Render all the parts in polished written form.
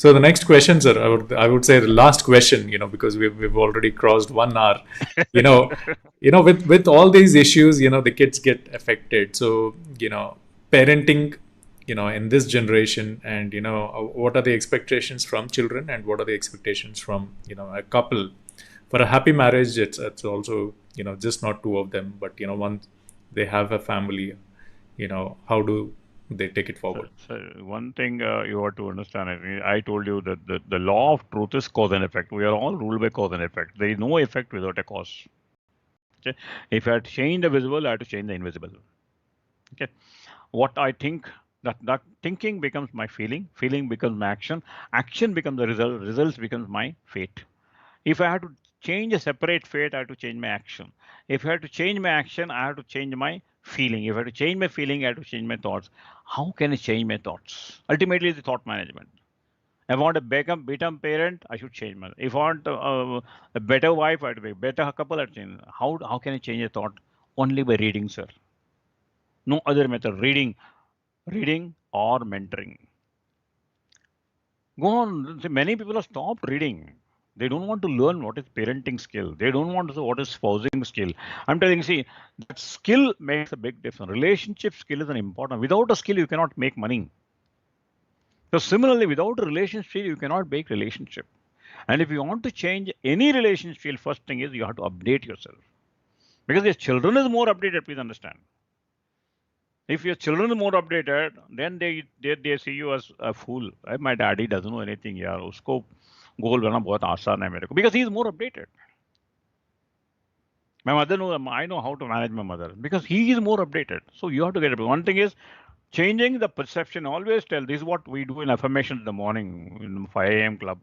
So the next question, sir, I would say the last question, because we've already crossed 1 hour. You know, with all these issues, the kids get affected. So parenting, in this generation, and what are the expectations from children, and what are the expectations from a couple for a happy marriage? It's also just not two of them, but once they have a family, how do they take it So, forward? so one thing you have to understand, I told you that the law of truth is cause and effect. We are all ruled by cause and effect. There is no effect without a cause. Okay? If I had to change the visible, I have to change the invisible. Okay? What I think, that thinking becomes my feeling becomes my action becomes the result, results becomes my fate. If I had to change a separate fate, I have to change my action. If I had to change my action, I have to change my feeling. If I had to change my feeling, I have to change my thoughts. How can I change my thoughts? Ultimately, it's the thought management. If I want a better parent, I should change my. If I want a better wife, I have to be a better couple. I have to change. How can I change a thought? Only by reading, sir. No other method. Reading or mentoring. Go on. Many people have stopped reading. They don't want to learn what is parenting skill. They don't want to know what is spousing skill. I'm telling you, see, that skill makes a big difference. Relationship skill is an important. Without a skill, you cannot make money. So similarly, without a relationship, you cannot make relationship. And if you want to change any relationship, first thing is you have to update yourself. Because your children is more updated, please understand. If your children are more updated, then they see you as a fool. My daddy doesn't know anything यार उसको गोल बनाना बहुत आसान है मेरे को because he is more updated. My mother knows I know how to manage my mother because he is more updated. So you have to get it. One thing is changing the perception. Always tell this is what we do in affirmation in the morning in 5 a.m. club,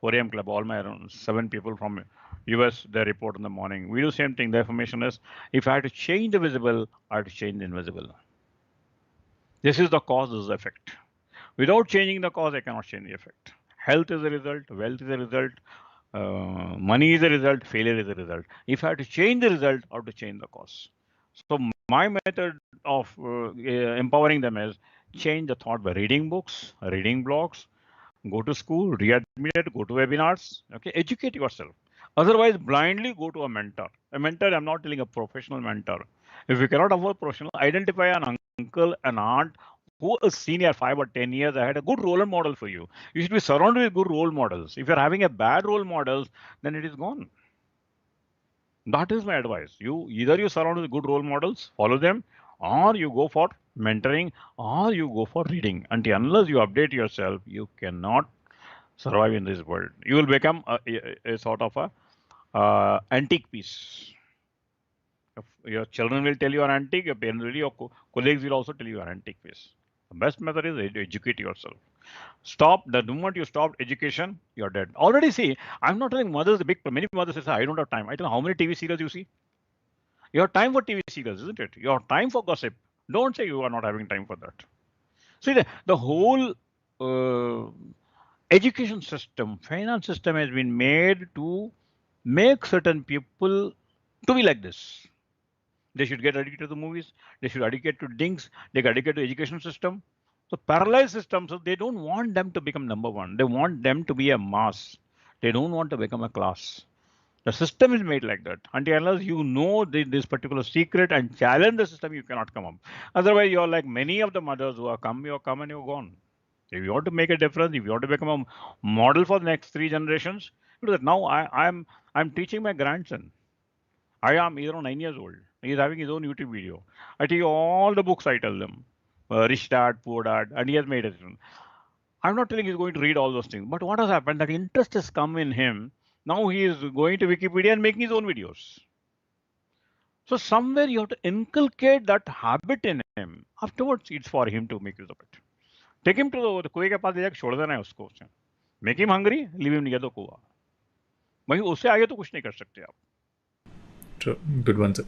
4 a.m. club. All my around 7 people from US they report in the morning. We do same thing. The affirmation is if I had to change the visible, I have to change the invisible. This is the cause, this is the effect. Without changing the cause, I cannot change the effect. Health is a result, wealth is a result, money is a result, failure is a result. If I have to change the result, I have to change the cause. So my method of empowering them is change the thought by reading books, reading blogs, go to school, readmit, go to webinars, okay, educate yourself. Otherwise, blindly go to a mentor. A mentor, I'm not telling a professional mentor. If you cannot afford professional, identify an uncle, an aunt who is senior 5 or 10 years ahead, a good role model for you. You should be surrounded with good role models. If you're having a bad role models, then it is gone. That is my advice. You surround with good role models, follow them, or you go for mentoring, or you go for reading. Until unless you update yourself, you cannot survive in this world. You will become a sort of a antique piece. Your children will tell you are antique, your parents will, your colleagues will also tell you are antique piece. The best method is to educate yourself. Stop the moment you stop education, you're dead. Already see, I'm not telling mothers the big many mothers say, I don't have time. I tell them, how many TV serials you see? You have time for TV serials, isn't it? You have time for gossip. Don't say you are not having time for that. See the whole education system, finance system has been made to make certain people to be like this. They should get addicted to the movies. They should addicted to dings. They get addicted to education system. So paralyzed system. So they don't want them to become number one. They want them to be a mass. They don't want to become a class. The system is made like that. Until unless you know this particular secret and challenge the system, you cannot come up. Otherwise, you're like many of the mothers who are come, you're come and you're gone. If you want to make a difference, if you want to become a model for the next 3 generations, do that. Now I'm teaching my grandson. I am he's around 9 years old. He's having his own YouTube video. I take all the books I tell them. Rich Dad, Poor Dad, and he has made it. I'm not telling he's going to read all those things, but what has happened? That interest has come in him. Now he is going to Wikipedia and making his own videos. So somewhere you have to inculcate that habit in him. Afterwards, it's for him to make use of it. Take him to the कुएं के पास ले जाकर छोड़ देना है उसको. Make him hungry, leave him near the कुआं. वहीं उससे आगे तो कुछ नहीं कर सकते आप. True. Good one, sir.